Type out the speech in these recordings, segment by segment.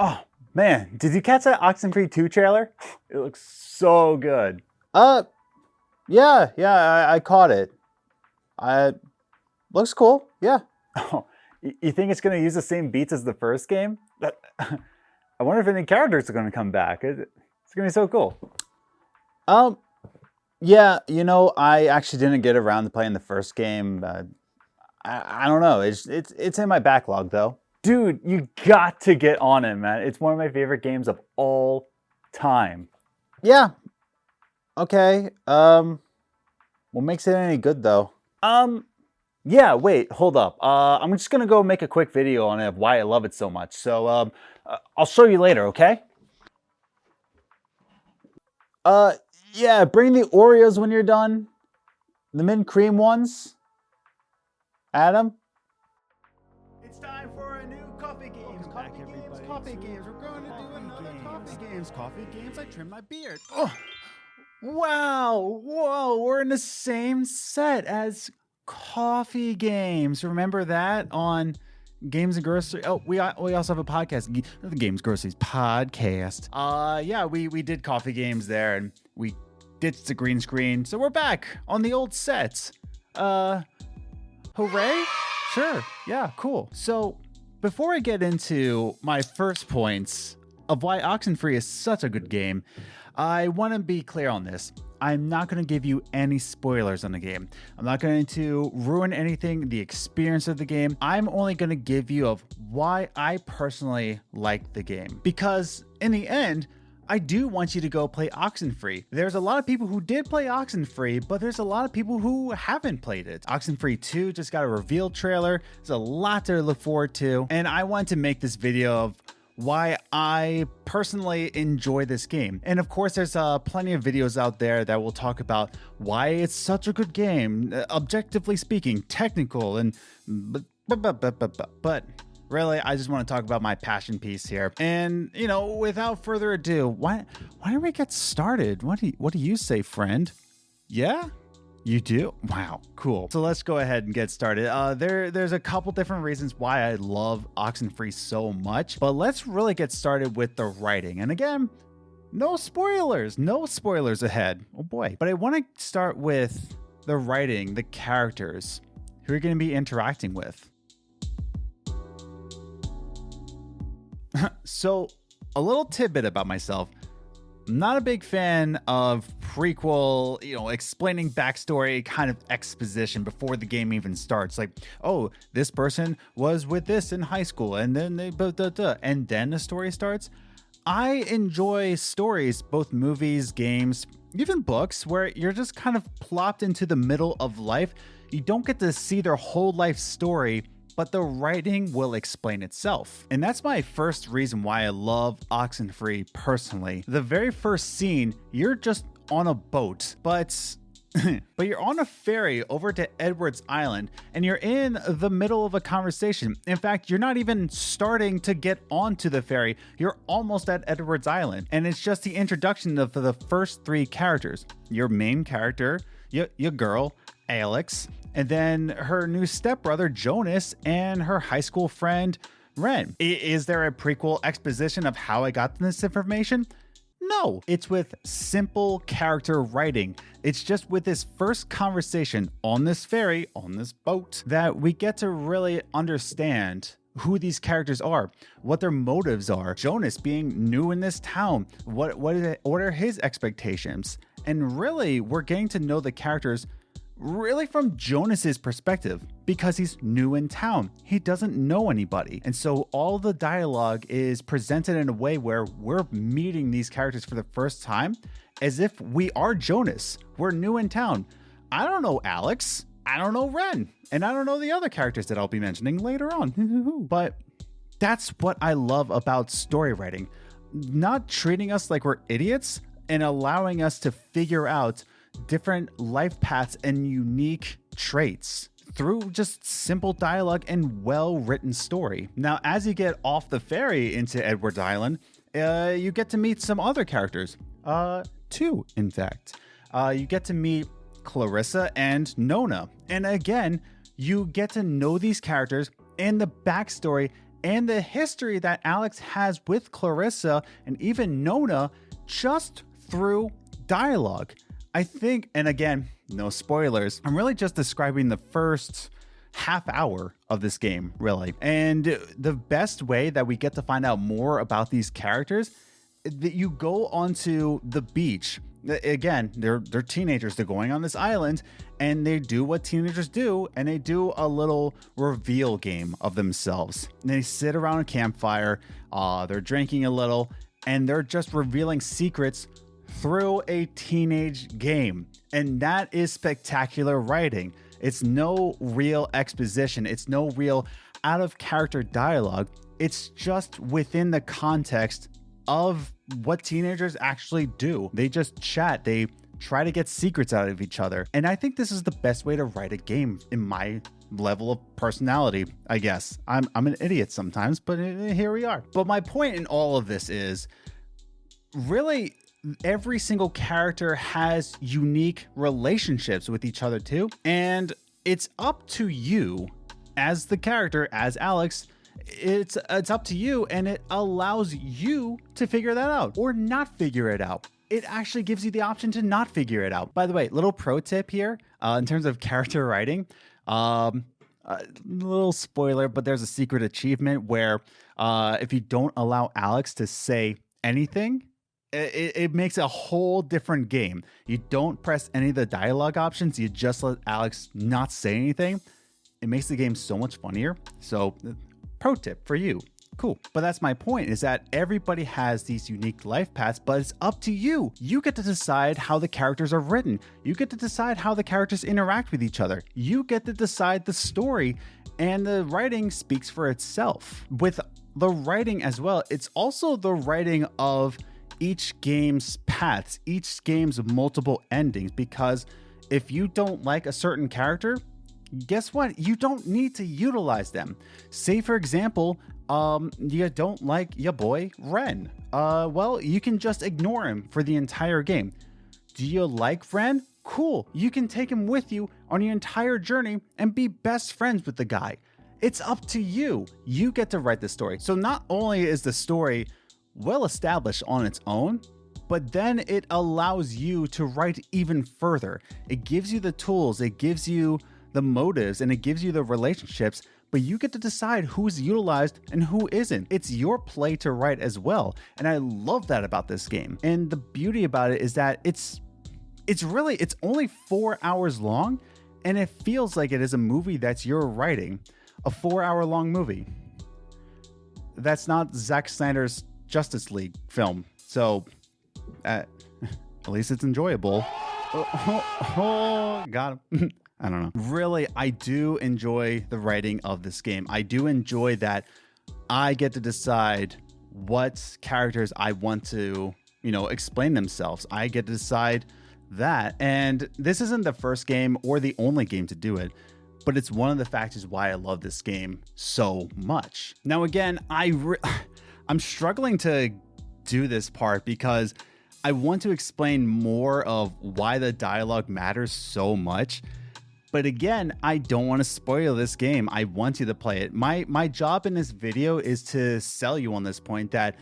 Oh, man, did you catch that Oxenfree 2 trailer? It looks so good. Uh, yeah, I caught it. Looks cool. Yeah. Oh, you think it's going to use the same beats as the first game? I wonder if any characters are going to come back. It's going to be so cool. Yeah, I actually didn't get around to playing the first game. I don't know. It's in my backlog though. Dude, you got to get on it, man. It's one of my favorite games of all time. Yeah. Okay. What makes it any good though? Yeah, wait, hold up. I'm just gonna go make a quick video on it of why I love it so much. So, I'll show you later, okay? Yeah, bring the Oreos when you're done. The mint cream ones. Adam? It's time for a new coffee games. Coffee games. We're going to do another coffee games. Coffee games. I trim my beard. Oh, wow, whoa, we're in the same set as coffee games. Remember that on Games and Groceries? Oh, we also have a podcast, the Games Groceries podcast. Yeah, we did coffee games there, and we ditched the green screen, so we're back on the old sets. Hooray? Sure, yeah, cool. So, before I get into my first points of why Oxenfree is such a good game, I want to be clear on this. I'm not going to give you any spoilers on the game. I'm not going to ruin anything, the experience of the game. I'm only going to give you of why I personally like the game. Because in the end, I do want you to go play Oxenfree. There's a lot of people who did play Oxenfree, but there's a lot of people who haven't played it. Oxenfree 2 just got a reveal trailer. There's a lot to look forward to. And I want to make this video of why I personally enjoy this game. And of course, there's plenty of videos out there that will talk about why it's such a good game, objectively speaking, technical, and but really, I just want to talk about my passion piece here. And, without further ado, why don't we get started? What do you say, friend? Yeah? You do? Wow, cool. So let's go ahead and get started. There's a couple different reasons why I love Oxenfree so much, but let's really get started with the writing. And again, no spoilers ahead. Oh boy. But I want to start with the writing, the characters who you're going to be interacting with. So, a little tidbit about myself. I'm not a big fan of prequel, explaining backstory kind of exposition before the game even starts. Like, oh, this person was with this in high school, and then and then the story starts. I enjoy stories, both movies, games, even books, where you're just kind of plopped into the middle of life. You don't get to see their whole life story, but the writing will explain itself. And that's my first reason why I love Oxenfree personally. The very first scene, you're just on a boat, but you're on a ferry over to Edward's Island, and you're in the middle of a conversation. In fact, you're not even starting to get onto the ferry. You're almost at Edward's Island, and it's just the introduction of the first three characters. Your main character, your girl, Alex, and then her new stepbrother, Jonas, and her high school friend, Ren. Is there a prequel exposition of how I got this information? No, it's with simple character writing. It's just with this first conversation on this ferry, on this boat, that we get to really understand who these characters are, what their motives are. Jonas being new in this town, what are his expectations? And really, we're getting to know the characters really from Jonas's perspective, because he's new in town. He doesn't know anybody. And so all the dialogue is presented in a way where we're meeting these characters for the first time as if we are Jonas. We're new in town. I don't know Alex. I don't know Ren. And I don't know the other characters that I'll be mentioning later on. But that's what I love about story writing. Not treating us like we're idiots and allowing us to figure out different life paths and unique traits through just simple dialogue and well-written story. Now, as you get off the ferry into Edward's Island, you get to meet some other characters. Two, in fact. You get to meet Clarissa and Nona. And again, you get to know these characters and the backstory and the history that Alex has with Clarissa and even Nona just through dialogue. I think, and again, no spoilers, I'm really just describing the first half hour of this game, really. And the best way that we get to find out more about these characters, that you go onto the beach. Again, they're teenagers. They're going on this island and they do what teenagers do, and they do a little reveal game of themselves. And they sit around a campfire, they're drinking a little, and they're just revealing secrets through a teenage game. And that is spectacular writing. It's no real exposition. It's no real out of character dialogue. It's just within the context of what teenagers actually do. They just chat. They try to get secrets out of each other. And I think this is the best way to write a game in my level of personality, I guess. I'm an idiot sometimes, but here we are. But my point in all of this is really every single character has unique relationships with each other too. And it's up to you as the character, as Alex, it's up to you, and it allows you to figure that out or not figure it out. It actually gives you the option to not figure it out. By the way, little pro tip here in terms of character writing. Little spoiler, but there's a secret achievement where if you don't allow Alex to say anything, it makes a whole different game. You don't press any of the dialogue options. You just let Alex not say anything. It makes the game so much funnier. So pro tip for you. Cool. But that's my point, is that everybody has these unique life paths, but it's up to you. You get to decide how the characters are written. You get to decide how the characters interact with each other. You get to decide the story, and the writing speaks for itself. With the writing as well, it's also the writing of each game's paths, each game's multiple endings, because if you don't like a certain character, guess what? You don't need to utilize them. Say, for example, you don't like your boy Ren. Well, you can just ignore him for the entire game. Do you like Ren? Cool. You can take him with you on your entire journey and be best friends with the guy. It's up to you. You get to write the story. So not only is the story well established on its own, but then it allows you to write even further. It gives you the tools, it gives you the motives, and it gives you the relationships, but you get to decide who's utilized and who isn't. It's your play to write as well. And I love that about this game. And the beauty about it is that it's only 4 hours long, and it feels like it is a movie that's your writing. A 4-hour long movie. That's not Zack Snyder's Justice League film. So at least it's enjoyable. Got him. I don't know. Really, I do enjoy the writing of this game. I do enjoy that I get to decide what characters I want to, explain themselves. I get to decide that. And this isn't the first game or the only game to do it, but it's one of the factors why I love this game so much. Now, again, I'm struggling to do this part because I want to explain more of why the dialogue matters so much. But again, I don't want to spoil this game. I want you to play it. My job in this video is to sell you on this point that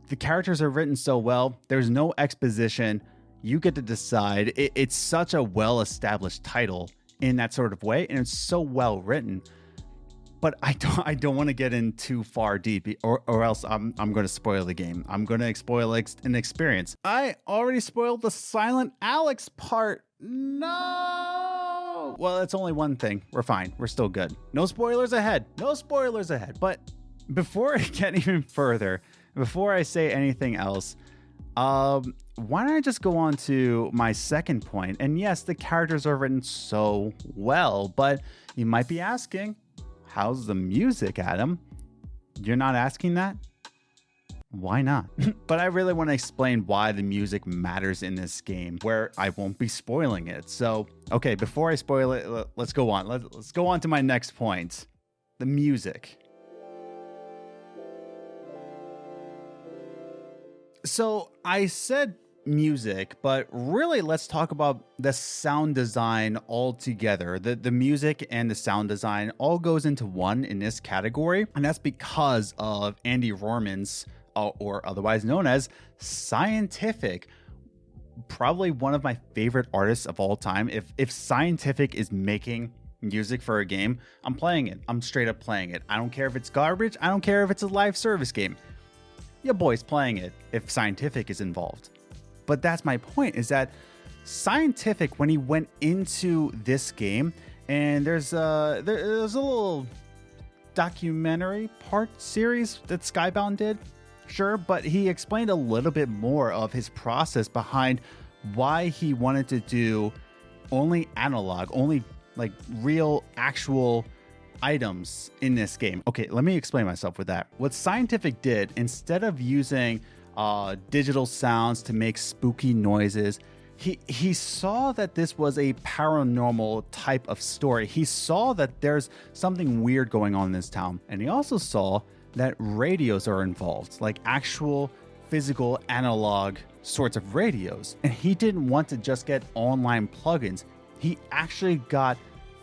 the characters are written so well. There's no exposition. You get to decide. It's such a well-established title in that sort of way, and it's so well written. But I don't want to get in too far deep, or else I'm going to spoil the game. I'm going to spoil an experience. I already spoiled the Silent Alex part. No. Well, it's only one thing. We're fine. We're still good. No spoilers ahead. No spoilers ahead. But before I get even further, before I say anything else, why don't I just go on to my second point? And yes, the characters are written so well, but you might be asking, how's the music, Adam? You're not asking that? Why not? But I really want to explain why the music matters in this game, where I won't be spoiling it. So, okay, before I spoil it, let's go on. Let's go on to my next point. The music. So I said music, but really let's talk about the sound design altogether. The music and the sound design all goes into one in this category, and that's because of Andy Rorman's, or otherwise known as SCNTFC. Probably one of my favorite artists of all time. If SCNTFC is making music for a game, I'm playing it. I'm straight up playing it. I don't care if it's garbage. I don't care if it's a live service game. Your boy's playing it if SCNTFC is involved. But that's my point, is that SCNTFC, when he went into this game, and there's a little documentary part series that Skybound did, sure, but he explained a little bit more of his process behind why he wanted to do only analog, only like real actual items in this game. Okay, let me explain myself with that. What SCNTFC did, instead of using digital sounds to make spooky noises, he saw that this was a paranormal type of story. He saw that there's something weird going on in this town, and he also saw that radios are involved, like actual physical analog sorts of radios. And he didn't want to just get online plugins. He actually got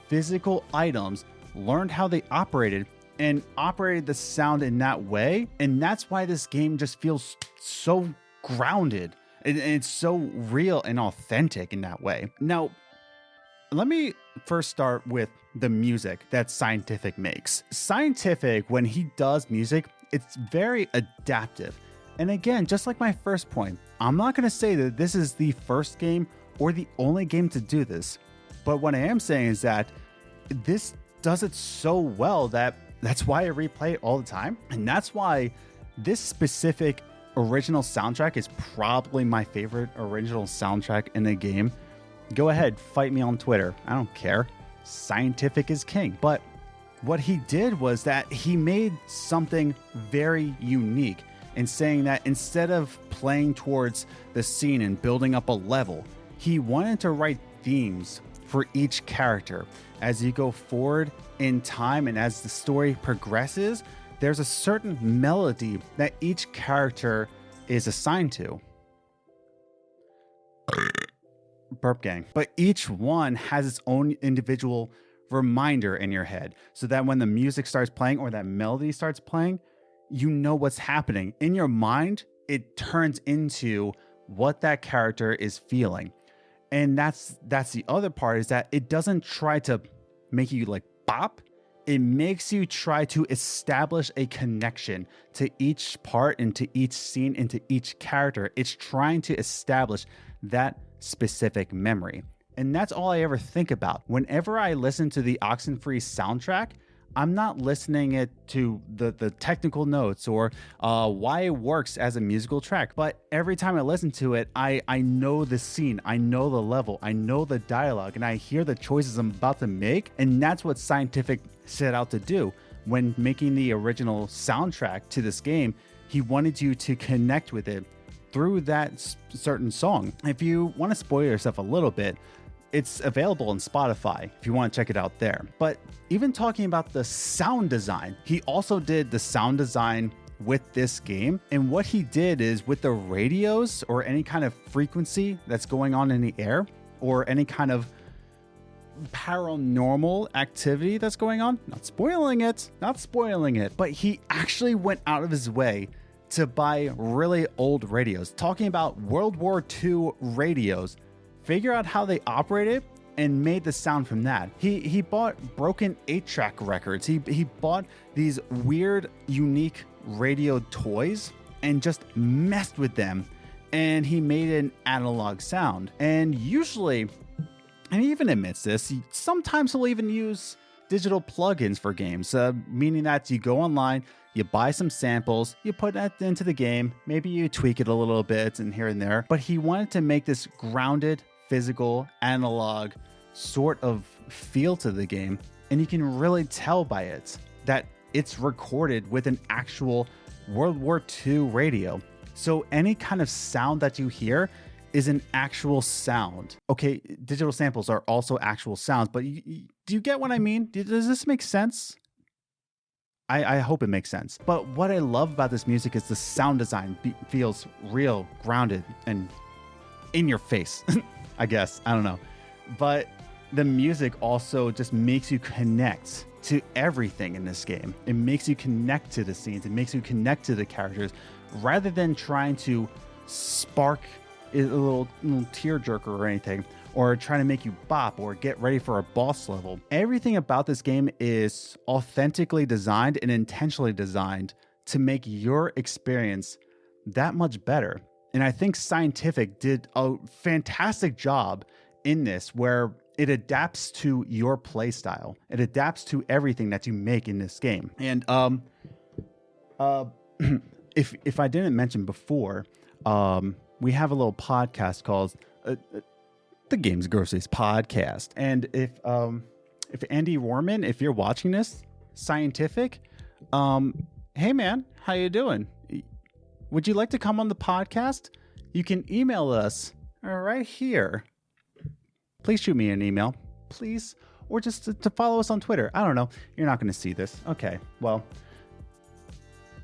physical items, learned how they operated, and operated the sound in that way. And that's why this game just feels so grounded, and it's so real and authentic in that way. Now, let me first start with the music that SCNTFC makes. SCNTFC, when he does music, it's very adaptive. And again, just like my first point, I'm not going to say that this is the first game or the only game to do this. But what I am saying is that this does it so well that's why I replay it all the time. And that's why this specific original soundtrack is probably my favorite original soundtrack in the game. Go ahead, fight me on Twitter. I don't care. SCNTFC is king. But what he did was that he made something very unique in saying that instead of playing towards the scene and building up a level, he wanted to write themes for each character. As you go forward in time and as the story progresses, there's a certain melody that each character is assigned to. Burp gang. But each one has its own individual reminder in your head, so that when the music starts playing or that melody starts playing, you know what's happening. In your mind, it turns into what that character is feeling. And that's the other part, is that it doesn't try to make you like bop. It makes you try to establish a connection to each part and to each scene and to each character. It's trying to establish that specific memory. And that's all I ever think about. Whenever I listen to the Oxenfree soundtrack, I'm not listening it to the technical notes or why it works as a musical track. But every time I listen to it, I know the scene, I know the level, I know the dialogue, and I hear the choices I'm about to make. And that's what SCNTFC set out to do when making the original soundtrack to this game. He wanted you to connect with it through that certain song. If you want to spoil yourself a little bit, it's available on Spotify if you want to check it out there. But even talking about the sound design, he also did the sound design with this game. And what he did is, with the radios or any kind of frequency that's going on in the air, or any kind of paranormal activity that's going on, not spoiling it, but he actually went out of his way to buy really old radios, talking about World War II radios, figure out how they operated, and made the sound from that. He bought broken 8-track records. He bought these weird, unique radio toys and just messed with them, and he made an analog sound. And usually, and he even admits this, sometimes he'll even use digital plugins for games, meaning that you go online, you buy some samples, you put that into the game, maybe you tweak it a little bit and here and there. But he wanted to make this grounded, physical, analog sort of feel to the game, and you can really tell by it that it's recorded with an actual World War II radio. So any kind of sound that you hear is an actual sound. Okay, digital samples are also actual sounds, but do you get what I mean? Does this make sense? I hope it makes sense. But what I love about this music is the sound design feels real, grounded, and in your face, I guess. I don't know. But the music also just makes you connect to everything in this game. It makes you connect to the scenes. It makes you connect to the characters rather than trying to spark a little tearjerker or anything, or trying to make you bop or get ready for a boss level. Everything about this game is authentically designed and intentionally designed to make your experience that much better. And I think Scientific did a fantastic job in this, where it adapts to your play style. It adapts to everything that you make in this game. And if I didn't mention before, we have a little podcast called the Games Groceries Podcast. And if Andy Warman, if you're watching this, Scientific, hey man, how you doing? Would you like to come on the podcast? You can email us right here. Please shoot me an email, please. Or just to follow us on Twitter. I don't know. You're not going to see this. Okay, well.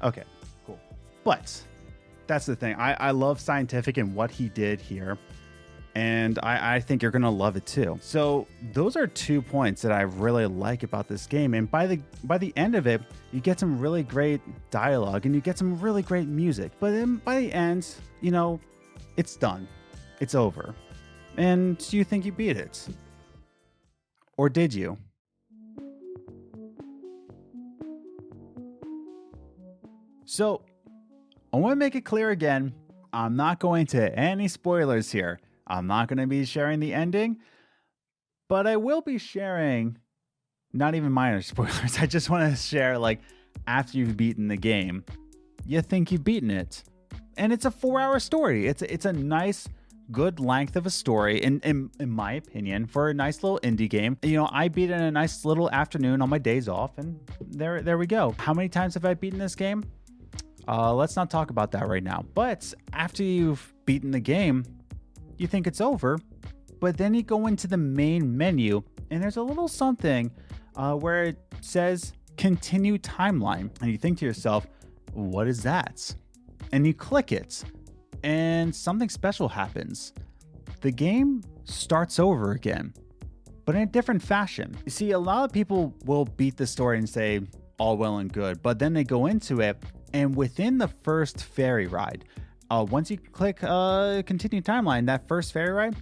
Okay, cool. But that's the thing. I love Scientific and what he did here. And I think you're going to love it too. So those are 2 points that I really like about this game. And by the end of it, you get some really great dialogue and you get some really great music. But then by the end, you know, it's done. It's over. And you think you beat it. Or did you? So I want to make it clear again, I'm not going to any spoilers here. I'm not going to be sharing the ending, but I will be sharing not even minor spoilers. I just want to share, like, after you've beaten the game, you think you've beaten it. And it's a 4-hour story. It's a nice, good length of a story, in my opinion, for a nice little indie game. You know, I beat it in a nice little afternoon on my days off, and there we go. How many times have I beaten this game? Let's not talk about that right now. But after you've beaten the game, you think it's over, but then you go into the main menu and there's a little something where it says continue timeline, and you think to yourself, what is that? And you click it and something special happens. The game starts over again, but in a different fashion. You see, a lot of people will beat the story and say all well and good, but then they go into it, and within the first ferry ride, once you click continue timeline, that first ferry ride,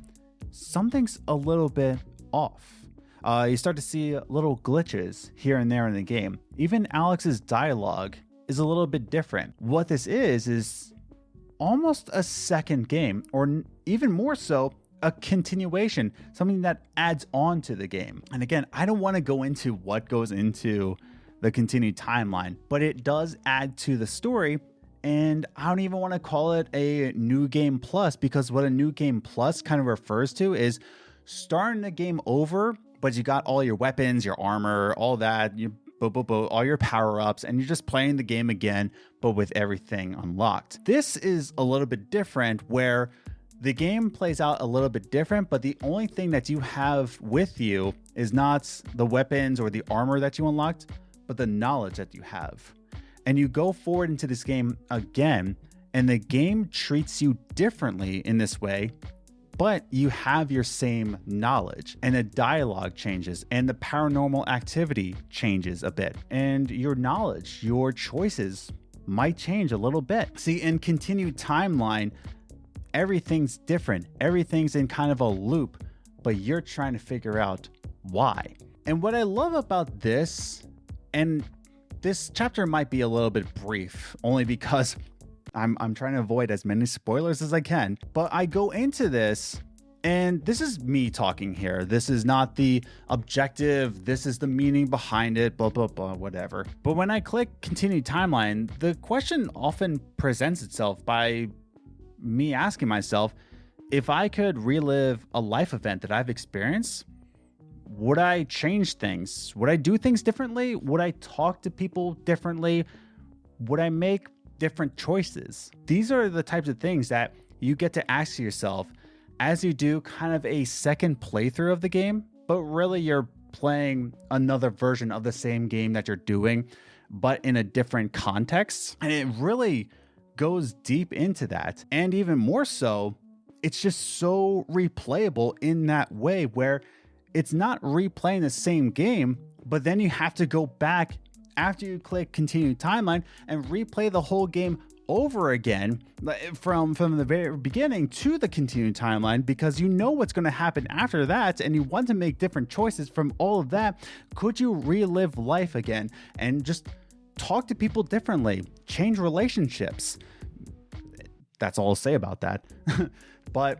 something's a little bit off. You start to see little glitches here and there in the game. Even Alex's dialogue is a little bit different. What this is almost a second game, or even more so, a continuation, something that adds on to the game. And again, I don't want to go into what goes into the continued timeline, but it does add to the story. And I don't even want to call it a new game plus, because what a new game plus kind of refers to is starting the game over, but you got all your weapons, your armor, all that, all your power-ups, and you're just playing the game again, but with everything unlocked. This is a little bit different, where the game plays out a little bit different, but the only thing that you have with you is not the weapons or the armor that you unlocked, but the knowledge that you have. And you go forward into this game again, and the game treats you differently in this way, but you have your same knowledge, and the dialogue changes, and the paranormal activity changes a bit, and your knowledge, your choices might change a little bit. See, in continued timeline, everything's different. Everything's in kind of a loop, but you're trying to figure out why. And what I love about this, and this chapter might be a little bit brief, only because I'm trying to avoid as many spoilers as I can, but I go into this, and this is me talking here. This is not the objective. This is the meaning behind it, blah, blah, blah, whatever. But when I click continue timeline, the question often presents itself by me asking myself, if I could relive a life event that I've experienced, would I change things? Would I do things differently? Would I talk to people differently? Would I make different choices? These are the types of things that you get to ask yourself as you do kind of a second playthrough of the game, but really you're playing another version of the same game that you're doing, but in a different context. And it really goes deep into that. And even more so, it's just so replayable in that way, where it's not replaying the same game, but then you have to go back after you click continue timeline and replay the whole game over again from the very beginning to the continued timeline, because you know what's going to happen after that and you want to make different choices from all of that. Could you relive life again and just talk to people differently, change relationships? That's all I'll say about that. But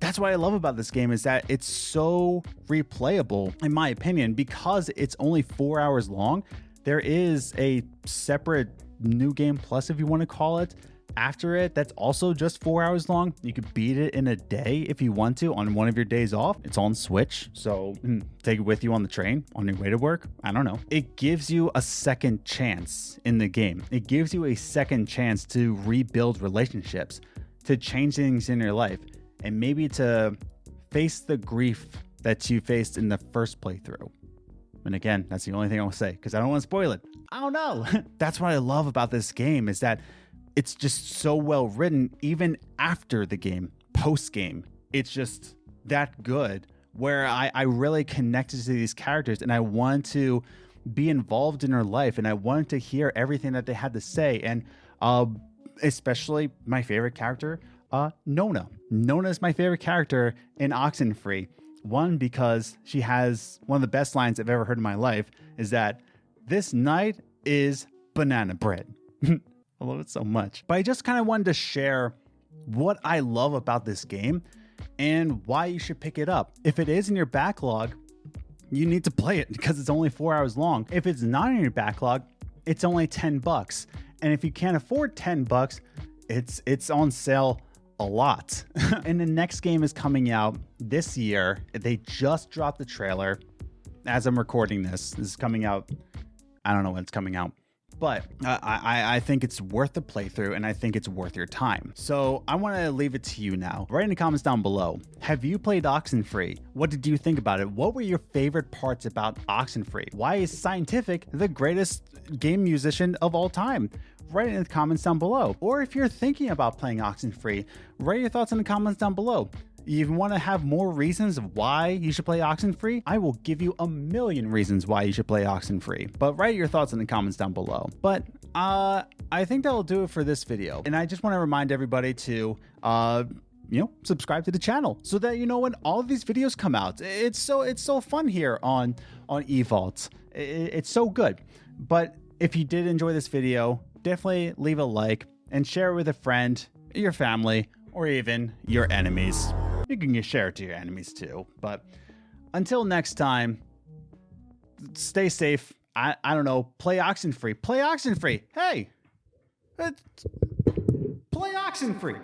that's what I love about this game, is that it's so replayable, in my opinion, because it's only 4 hours long. There is a separate new game plus, if you want to call it, after it, that's also just 4 hours long. You could beat it in a day if you want to on one of your days off. It's on Switch, so take it with you on the train on your way to work. I don't know. It gives you a second chance in the game. It gives you a second chance to rebuild relationships, to change things in your life, and maybe to face the grief that you faced in the first playthrough. And again, that's the only thing I'll say, because I don't want to spoil it. I don't know. That's what I love about this game, is that it's just so well written, even after the game, post game. It's just that good, where I really connected to these characters and I wanted to be involved in their life and I wanted to hear everything that they had to say. And especially my favorite character, Nona. Nona is my favorite character in Oxenfree. One, because she has one of the best lines I've ever heard in my life, is that this night is banana bread. I love it so much. But I just kind of wanted to share what I love about this game and why you should pick it up. If it is in your backlog, you need to play it because it's only 4 hours long. If it's not in your backlog, it's only $10. And if you can't afford $10, it's on sale a lot. And the next game is coming out this year. They just dropped the trailer as I'm recording this. This is coming out, I don't know when it's coming out, but I think it's worth the playthrough and I think it's worth your time. So I want to leave it to you now. Write in the comments down below. Have you played Oxenfree? What did you think about it? What were your favorite parts about Oxenfree? Why is Scientific the greatest game musician of all time? Write it in the comments down below. Or if you're thinking about playing Oxenfree, write your thoughts in the comments down below. You want to have more reasons of why you should play Oxenfree? I will give you a million reasons why you should play Oxenfree. But write your thoughts in the comments down below. But I think that'll do it for this video. And I just want to remind everybody to subscribe to the channel so that you know when all of these videos come out. It's so fun here on Evalt. It's so good. But if you did enjoy this video, definitely leave a like and share it with a friend, your family, or even your enemies. You can share it to your enemies too. But until next time, stay safe. I don't know. Play Oxenfree. Play Oxenfree. Hey, play Oxenfree.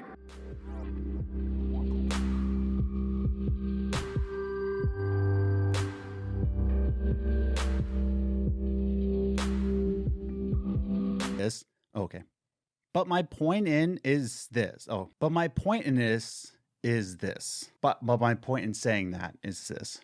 This. Okay. But my point in is this. But my point in saying that is this.